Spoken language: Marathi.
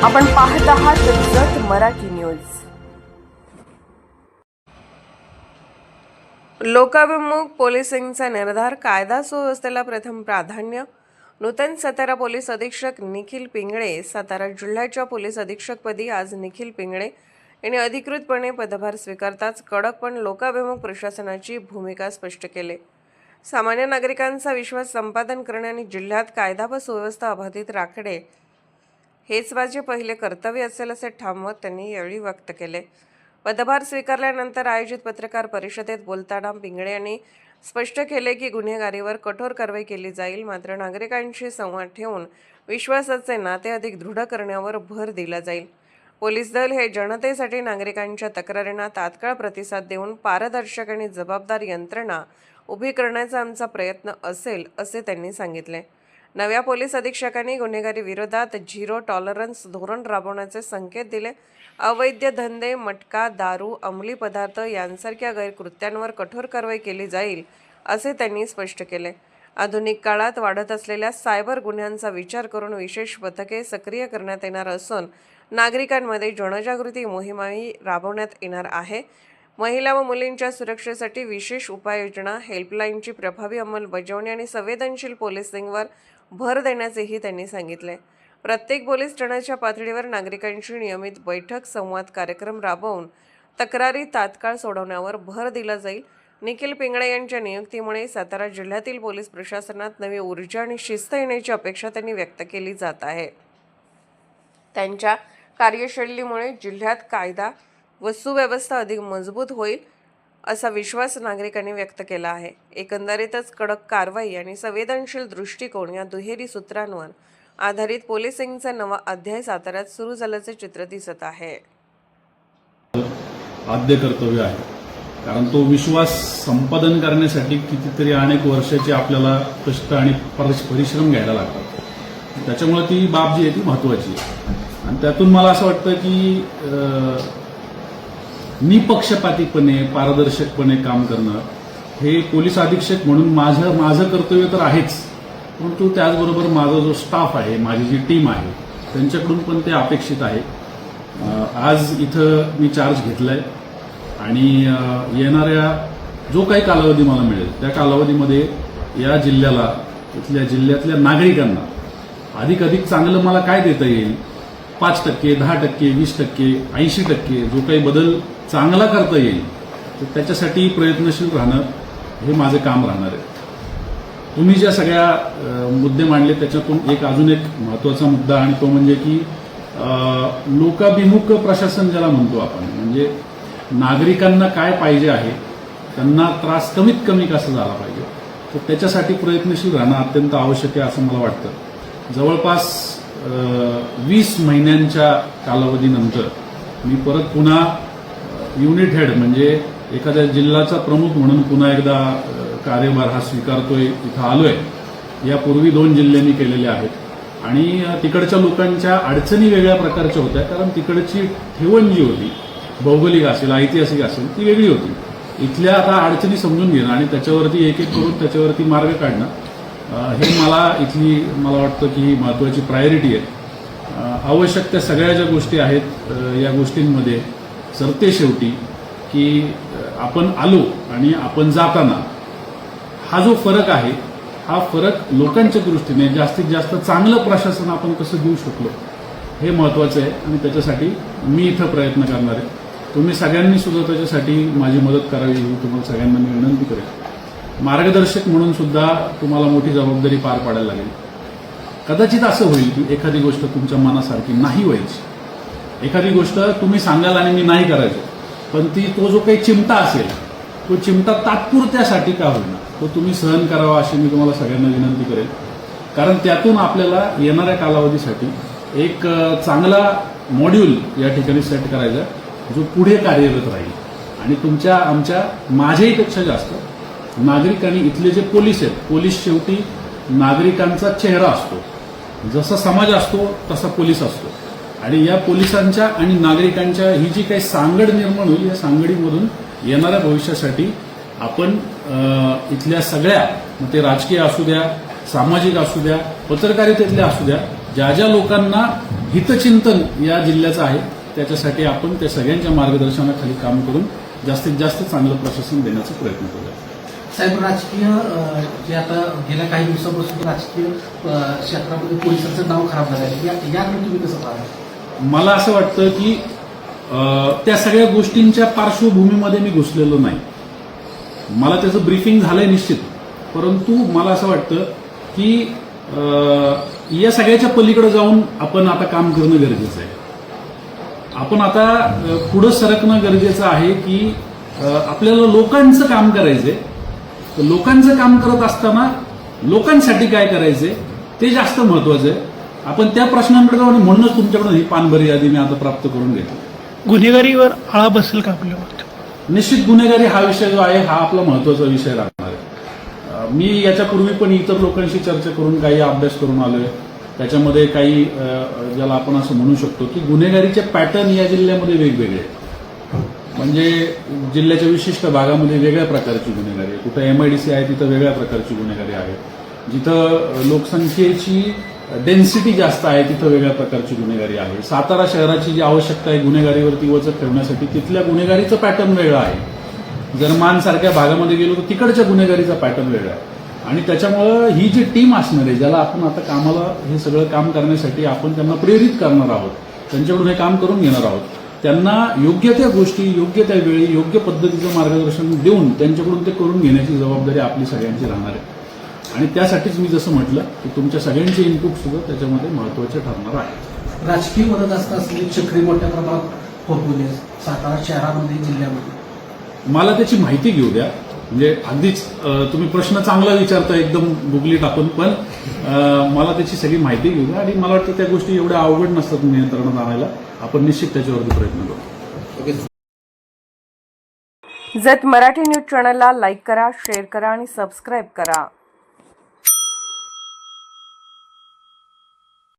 आपण पाहत आहात जत मराठी न्यूज। लोकाभिमुख पोलिसिंगचा निर्धार, कायदा सुव्यवस्थेला प्रथम प्राधान्य। नूतन सातारा पोलीस अधीक्षक निखिल पिंगळे। सातारा जिल्ह्याच्या पोलीस अधीक्षकपदी आज निखिल पिंगळे यांनी अधिकृतपणे पदभार स्वीकारताच कडक पण लोकाभिमुख प्रशासनाची भूमिका स्पष्ट केली। सामान्य नागरिकांचा विश्वास संपादन करणे आणि जिल्ह्यात कायदा व सुव्यवस्था अबाधित राखणे हेच माझे पहिले कर्तव्य असेल असे ठाम मत त्यांनी यावेळी व्यक्त केले। पदभार स्वीकारल्यानंतर आयोजित पत्रकार परिषदेत बोलताना पिंगळे यांनी स्पष्ट केले की गुन्हेगारीवर कठोर कारवाई केली जाईल, मात्र नागरिकांशी संवाद ठेवून विश्वासाचे नाते अधिक दृढ करण्यावर भर दिला जाईल। पोलीस दल हे जनतेसाठी नागरिकांच्या तक्रारींना तात्काळ प्रतिसाद देऊन पारदर्शक आणि जबाबदार यंत्रणा उभी करण्याचा आमचा प्रयत्न असेल असे त्यांनी सांगितले। नव्या पोलीस अधीक्षकांनी गुन्हेगारी विरोधात झिरो टॉलरन्स धोरण राबवण्याचे संकेत दिले। अवैध धंदे, मटका, दारू, अंमली पदार्थ यांसारख्या गैरकृत्यांवर कठोर कारवाई केली जाईल असे त्यांनी स्पष्ट केले। आधुनिक काळात वाढत असलेल्या सायबर गुन्ह्यांचा विचार करून विशेष पथके सक्रिय करण्यात येणार असून नागरिकांमध्ये जनजागृती मोहीमही राबवण्यात येणार आहे। महिला व मुलींच्या सुरक्षेसाठी विशेष उपाययोजना, हेल्पलाईनची प्रभावी अंमलबजावणी आणि संवेदनशील पोलिसिंगवर भर देण्याचेही त्यांनी सांगितले। प्रत्येक पोलीस ठाण्याच्या पातळीवर नागरिकांशी नियमित बैठक, संवाद कार्यक्रम राबवून तक्रारी तात्काळ सोडवण्यावर भर दिला जाईल। निखिल पिंगळे यांच्या नियुक्तीमुळे सातारा जिल्ह्यातील पोलीस प्रशासनात नवी ऊर्जा आणि शिस्त येण्याची अपेक्षा त्यांनी व्यक्त केली जात आहे। त्यांच्या कार्यशैलीमुळे जिल्ह्यात कायदा व सुव्यवस्था अधिक मजबूत होईल असा विश्वास नागरिकांनी व्यक्त केला आहे। एकंदरीतच कडक कारवाई आणि संवेदनशील दृष्टिकोन या दुहेरी सूत्रांवर आधारित पोलिसिंगचा नवा अध्याय साताऱ्यात सुरू झाल्याचे चित्र दिसत आहे। आद्य कर्तव्य आहे, कारण तो विश्वास संपादन करण्यासाठी कितीतरी अनेक वर्षाचे आपल्याला कष्ट आणि परिश्रम घ्यायला लागतात। त्याच्यामुळे ती बाब जी आहे ती महत्त्वाची आहे आणि त्यातून मला असं वाटतं की निपक्षपातीपणे, पारदर्शकपणे काम करणं हे पोलीस अधीक्षक म्हणून माझं कर्तव्य तर आहेच, परंतु त्याचबरोबर माझा जो स्टाफ आहे, माझी जी टीम आहे, त्यांच्याकडून पण ते अपेक्षित आहे। आज इथं मी चार्ज घेतलाय आणि येणाऱ्या जो काही कालावधी मला मिळेल त्या कालावधीमध्ये या जिल्ह्याला, इथल्या जिल्ह्यातल्या नागरिकांना अधिक चांगलं मला काय देता येईल, 5%, 10%, 20%, 80% जो काही बदल चांगला करता येईल तर त्याच्यासाठी प्रयत्नशील राहणं हे माझं काम राहणार आहे। तुम्ही ज्या सगळ्या मुद्दे मांडले त्याच्यातून अजून एक महत्त्वाचा मुद्दा, आणि तो म्हणजे की लोकाभिमुख प्रशासन ज्याला म्हणतो आपण, म्हणजे नागरिकांना काय पाहिजे आहे, त्यांना त्रास कमीत कमी कसा झाला पाहिजे, तर त्याच्यासाठी प्रयत्नशील राहणं अत्यंत आवश्यक आहे असं मला वाटतं। जवळपास 20 महिन्यांच्या कालावधीनंतर मी परत पुन्हा युनिट हेड म्हणजे एखाद्या जिल्ह्याचा प्रमुख म्हणून पुन्हा एकदा कार्यभार हा स्वीकारतोय, इथं आलोय। यापूर्वी 2 जिल्हे मी केलेले आहेत आणि तिकडच्या लोकांच्या अडचणी वेगळ्या प्रकारच्या होत्या, कारण तिकडची ठेवण जी होती, भौगोलिक असेल, ऐतिहासिक असेल, ती वेगळी होती। इथल्या आता अडचणी समजून घेणं आणि त्याच्यावरती एक करून त्याच्यावरती मार्ग काढणं हे मला वाटतं की ही महत्त्वाची प्रायोरिटी आहे। आवश्यक त्या सगळ्या ज्या गोष्टी आहेत या गोष्टींमध्ये सरते शेवटी की आपण आलो आणि आपण जाताना हा जो फरक आहे, हा फरक लोकांच्या दृष्टीने जास्तीत जास्त चांगलं प्रशासन आपण कसं देऊ शकलो हे महत्त्वाचं आहे आणि त्याच्यासाठी मी इथं प्रयत्न करणार आहे। तुम्ही सगळ्यांनी सुद्धा त्याच्यासाठी माझी मदत करावी ही तुम्हाला सगळ्यांना मी विनंती करेन। मार्गदर्शक म्हणून सुद्धा तुम्हाला मोठी जबाबदारी पार पाडायला लागेल। कदाचित असं होईल की एखादी गोष्ट तुमच्या मनासारखी नाही व्हायची, एखादी गोष्ट तुम्ही सांगाल आणि मी नाही करायचो, पण तो जो काही चिमटा असेल तो चिमटा तात्पुरत्यासाठी का होईना तो तुम्ही सहन करावा अशी मी तुम्हाला सगळ्यांना विनंती करेन, कारण त्यातून आपल्याला येणाऱ्या कालावधीसाठी एक चांगला मॉड्यूल या ठिकाणी सेट करायचा जो पुढे कार्यरत राहील आणि तुमच्या माझ्याही पेक्षा जास्त नागरिकांनी, इथले जे पोलीस आहेत, पोलीस शेवटी नागरिकांचा चेहरा असतो, जसा समाज असतो तसा पोलीस असतो आणि या पोलिसांच्या आणि नागरिकांच्या ही जी काही सांगड निर्माण होईल, या सांगडीमधून येणाऱ्या भविष्यासाठी आपण इथल्या सगळ्या, ते राजकीय असू द्या, सामाजिक असू द्या, पत्रकारितेतल्या असू द्या, ज्या ज्या लोकांना हितचिंतन या जिल्ह्याचं आहे त्याच्यासाठी आपण त्या सगळ्यांच्या मार्गदर्शनाखाली काम करून जास्तीत जास्त चांगलं प्रशासन देण्याचा प्रयत्न करूया. साहेब, राजकीय जे आता गेल्या काही दिवसापासून राजकीय क्षेत्रामध्ये पोलिसांचं नाव खराब झालं आहे, याकडे तुम्ही कसं पाहता? मला असं वाटतं की त्या सगळ्या गोष्टींच्या पार्श्वभूमीमध्ये मी घुसलेलो नाही. मला त्याचं ब्रीफिंग झालंय निश्चित, परंतु मला असं वाटतं की या सगळ्याच्या पलीकडे जाऊन आपण आता काम करणं गरजेचं आहे. आपण आता पुढं सरकणं गरजेचं आहे की आपल्याला लोकांचं काम करायचंय. तर लोकांचं काम करत असताना लोकांसाठी काय करायचंय ते जास्त महत्वाचं आहे. आपण त्या प्रश्नांकडे जाऊन म्हणूनच तुमच्याकडून ही पानभरी यादी मी आता प्राप्त करून घेतो. गुन्हेगारीवर आळा बसेल का आपल्यावर? निश्चित गुन्हेगारी हा विषय जो आहे हा आपला महत्वाचा विषय राहणार आहे. मी याच्यापूर्वी पण इतर लोकांशी चर्चा करून काही अभ्यास करून आलोय. त्याच्यामध्ये काही ज्याला आपण असं म्हणू शकतो की गुन्हेगारीचे पॅटर्न या जिल्ह्यामध्ये वेगवेगळे आहेत. म्हणजे जिल्ह्याच्या विशिष्ट भागामध्ये वेगळ्या प्रकारची गुन्हेगारी आहे. कुठं MIDC आहे तिथं वेगळ्या प्रकारची गुन्हेगारी आहे. जिथं लोकसंख्येची डेन्सिटी जास्त आहे तिथं वेगळ्या प्रकारची गुन्हेगारी आहे. सातारा शहराची जी आवश्यकता आहे गुन्हेगारीवरती वचक ठेवण्यासाठी तिथल्या गुन्हेगारीचं पॅटर्न वेगळं आहे. जर मानसारख्या भागामध्ये गेलो तर तिकडच्या गुन्हेगारीचा पॅटर्न वेगळा आहे. आणि त्याच्यामुळं ही जी टीम असणार आहे ज्याला आपण आता कामाला हे सगळं काम करण्यासाठी आपण त्यांना प्रेरित करणार आहोत, त्यांच्याकडून हे काम करून घेणार आहोत, त्यांना योग्य त्या गोष्टी योग्य त्या वेळी योग्य पद्धतीचं मार्गदर्शन देऊन त्यांच्याकडून ते करून घेण्याची जबाबदारी आपली सगळ्यांची राहणार आहे. आणि त्यासाठीच मी जसं म्हटलं की तुमच्या सगळ्यांचे इनपुट सुद्धा त्याच्यामध्ये महत्वाचे ठरणार आहे. राजकीय मदत असलेली चक्री मोठ्या प्रमाणात होत गेली सातारा शहरामध्ये, जिल्ह्यामध्ये. मला त्याची माहिती घेऊ द्या. म्हणजे अगदीच तुम्ही प्रश्न चांगला विचारता एकदम गुगली टाकून, पण मला त्याची सगळी माहिती घेऊ द्या. आणि मला वाटतं त्या गोष्टी एवढ्या अवघड नसतात नियंत्रणात आणायला. आपण निश्चित त्याच्यावरती प्रयत्न करू. जत मराठी न्यूज चॅनलला लाईक करा, शेअर करा आणि सबस्क्राईब करा.